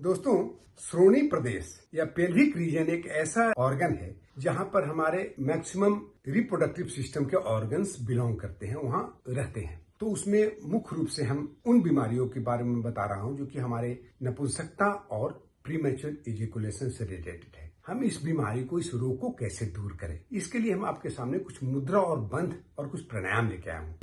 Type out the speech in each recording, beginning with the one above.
दोस्तों, श्रोणी प्रदेश या pelvic region एक ऐसा ऑर्गन है जहां पर हमारे मैक्सिमम रिप्रोडक्टिव सिस्टम के ऑर्गन्स बिलोंग करते हैं, वहां रहते हैं। तो उसमें मुख्य रूप से हम उन बीमारियों के बारे में बता रहा हूं जो कि हमारे नपुंसकता और प्रीमेच्योर इजैकुलेशन से रिलेटेड है। हम इस बीमारी को, इस रोग को कैसे दूर करें, इसके लिए हम आपके सामने कुछ मुद्रा और बंध और कुछ प्राणायाम लेके आए हूं।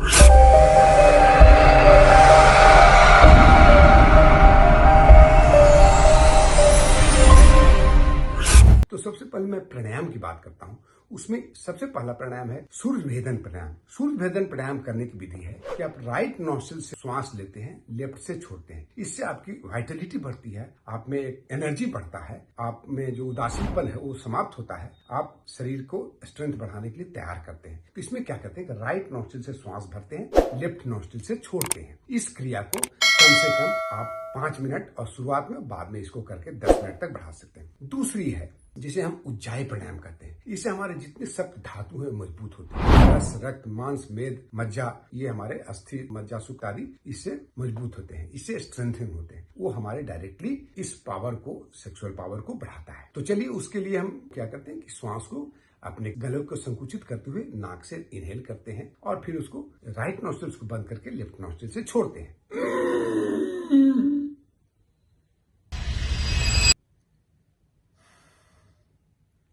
तो सबसे पहले मैं प्राणायाम की बात करता हूं। उसमें सबसे पहला प्राणायाम है सूर्य भेदन प्राणायाम। सूर्य भेदन प्राणायाम करने की विधि है कि आप राइट नॉस्ट्रिल से श्वास लेते हैं, लेफ्ट से छोड़ते हैं। इससे आपकी वाइटलिटी बढ़ती है, आप में एक एनर्जी बढ़ता है, आप में जो उदासीनपन है वो समाप्त होता है, आप शरीर को स्ट्रेंथ बढ़ाने के लिए तैयार करते हैं। तो इसमें क्या करते हैं कि राइट नॉस्ट्रिल से श्वास भरते हैं, लेफ्ट नॉस्ट्रिल से छोड़ते हैं। इस क्रिया को कम से कम आप 5 मिनट और शुरुआत में, बाद में इसको करके 10 मिनट तक बढ़ा सकते हैं। दूसरी है जिसे हम उज्जाई प्राणायाम करते हैं। इससे हमारे जितने सप्त धातु है मजबूत होते हैं। रस, रक्त, मांस, मेद, मज्जा, ये हमारे अस्थि, मज्जा, सुक्त आदि इससे मजबूत होते हैं, इससे स्ट्रेंथनिंग होते हैं। वो हमारे डायरेक्टली इस पावर को, सेक्सुअल पावर को बढ़ाता है। तो चलिए उसके लिए हम क्या करते हैं कि श्वास को अपने गले को संकुचित करते हुए नाक से इनहेल करते हैं और फिर उसको राइट नॉस्ट्रिल्स को बंद करके लेफ्ट नॉस्ट्रिल से छोड़ते हैं।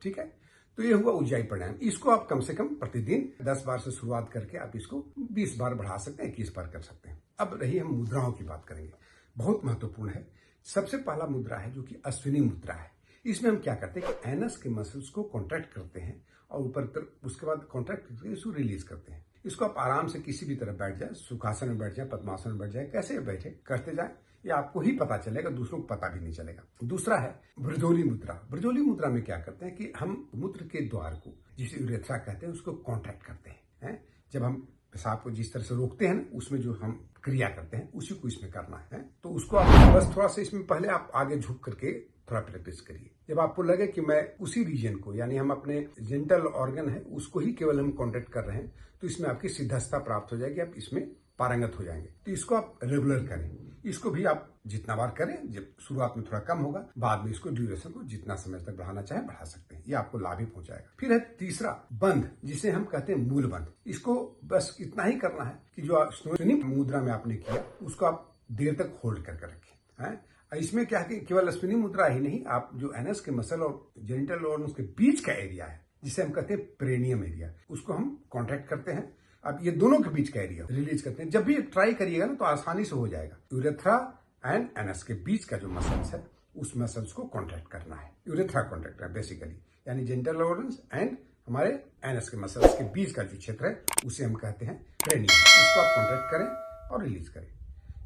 ठीक है, तो ये हुआ उज्जाई प्राणायाम। इसको आप कम से कम प्रतिदिन 10 बार से शुरुआत करके आप इसको 20 बार बढ़ा सकते हैं, 21 बार कर सकते हैं। अब रही हम मुद्राओं की बात करेंगे, बहुत महत्वपूर्ण है। सबसे पहला मुद्रा है जो कि अश्विनी मुद्रा है। इसमें हम क्या करते हैं कि एनस के मसल्स को कॉन्ट्रैक्ट करते हैं और ऊपर तरफ उसके बाद कॉन्ट्रैक्ट करके इसको रिलीज करते हैं। इसको आप आराम से किसी भी तरह बैठ जाए, सुखासन में बैठ जाए, पद्मासन में बैठ जाए, कैसे बैठे करते जाए, ये आपको ही पता चलेगा, दूसरों को पता भी नहीं चलेगा। दूसरा है ब्रजोली मुद्रा। ब्रजोली मुद्रा में क्या करते हैं कि हम मूत्र के द्वार को, जिसे यूरेथ्रा कहते हैं, उसको कॉन्ट्रैक्ट करते हैं। जब हम पेशाब को जिस तरह से रोकते हैं ना, उसमें जो हम क्रिया करते हैं उसी को इसमें करना है। तो उसको आप बस थोड़ा सा इसमें पहले आप आगे झुक करके थोड़ा प्रैक्टिस करिए। जब आपको लगे कि मैं उसी रीजन को, यानी हम अपने जेंटल ऑर्गन है उसको ही केवल हम कॉन्ट्रैक्ट कर रहे हैं, तो इसमें आपकी सिद्धस्ता प्राप्त हो जाएगी, आप इसमें पारंगत हो जाएंगे। तो इसको आप रेगुलर करें। इसको भी आप जितना बार करें, जब शुरुआत में थोड़ा कम होगा, बाद में इसको ड्यूरेशन को जितना समय तक बढ़ाना चाहे बढ़ा सकते हैं। ये आपको लाभ ही पहुंचाएगा। फिर है तीसरा बंध, जिसे हम कहते हैं मूल बंध। इसको बस इतना ही करना है कि जो श्रोणी मुद्रा में आपने किया उसको आप देर तक होल्ड करके रखें। इसमें क्या है कि केवल अश्विनी मुद्रा ही नहीं, आप जो एनस के मसल और जेनिटल और उसके बीच का एरिया है, जिसे हम कहते हैं पेरिनियम एरिया, उसको हम कॉन्ट्रैक्ट करते हैं। अब ये दोनों के बीच का एरिया रिलीज करते हैं। जब भी ट्राई करिएगा ना तो आसानी से हो जाएगा। यूरेथ्रा एंड एनस के बीच का जो मसल्स है, उस मसल्स को कॉन्ट्रैक्ट करना है। यूरेथ्रा कॉन्ट्रैक्ट है बेसिकली, यानी जेनिटल ऑर्गन्स एंड हमारे एनस के मसल्स के बीच का जो क्षेत्र है उसे हम कहते हैं पेरिनियम। इसको आप कॉन्ट्रैक्ट करें और रिलीज करें।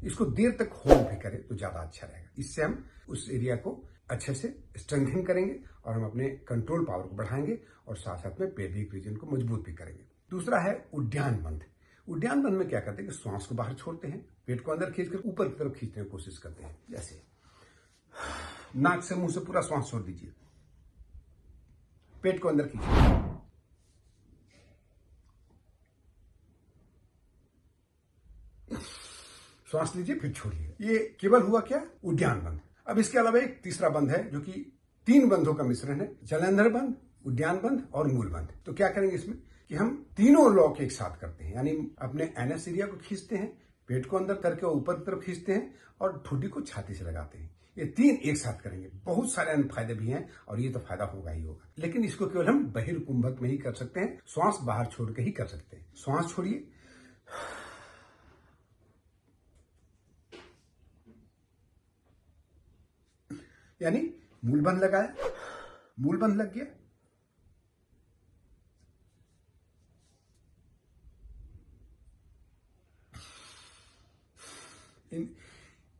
इसको देर तक होल्ड भी करें तो ज्यादा अच्छा रहेगा। इससे हम उस एरिया को अच्छे से स्ट्रेंथन करेंगे और हम अपने कंट्रोल पावर को बढ़ाएंगे और साथ साथ में पेल्विक रीजन को मजबूत भी करेंगे। दूसरा है उद्यान बंध। उद्यान बंध में क्या करते हैं कि श्वास को बाहर छोड़ते हैं, पेट को अंदर खींचकर ऊपर की तरफ खींचने की कोशिश करते हैं। जैसे नाक से, मुंह से पूरा श्वास छोड़ दीजिए, पेट को अंदर खींचिए, श्वास लीजिए, फिर छोड़िए। ये केवल हुआ क्या, उद्यान बंध। अब इसके अलावा एक तीसरा बंध है जो कि 3 बंधों का मिश्रण है, जलंधर बंध, उद्यान बंध और मूल बंध। तो क्या करेंगे इसमें कि हम तीनों लॉक एक साथ करते हैं, यानी अपने एनस एरिया को खींचते हैं, पेट को अंदर करके ऊपर की तरफ खींचते हैं और ठुड्डी को छाती से लगाते हैं। ये 3 एक साथ करेंगे। बहुत सारे अन्य फायदे भी हैं और ये तो फायदा होगा ही होगा, लेकिन इसको केवल हम बहिर्कुंभक में ही कर सकते हैं, श्वास बाहर छोड़ के ही कर सकते हैं। श्वास छोड़िए, यानी मूल बंध लगाया, मूल बंध लग गया,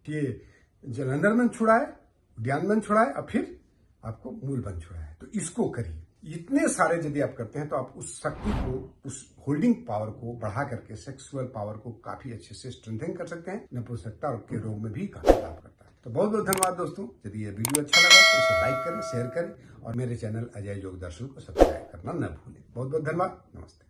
ये जलंधर बंध छुड़ाए, उद्यान बंध छुड़ाए और फिर आपको मूल बंध छुड़ाए। तो इसको करिए। इतने सारे यदि आप करते हैं तो आप उस शक्ति को, उस होल्डिंग पावर को बढ़ा करके सेक्सुअल पावर को काफी अच्छे से स्ट्रेंथन कर सकते हैं। नपुंसकता के रोग में भी काफी लाभ करता है। तो बहुत बहुत धन्यवाद दोस्तों। यदि ये वीडियो अच्छा लगा तो इसे लाइक करें, शेयर करें और मेरे चैनल अजय योग दर्शन को सब्सक्राइब करना न भूलें। बहुत बहुत धन्यवाद। नमस्ते।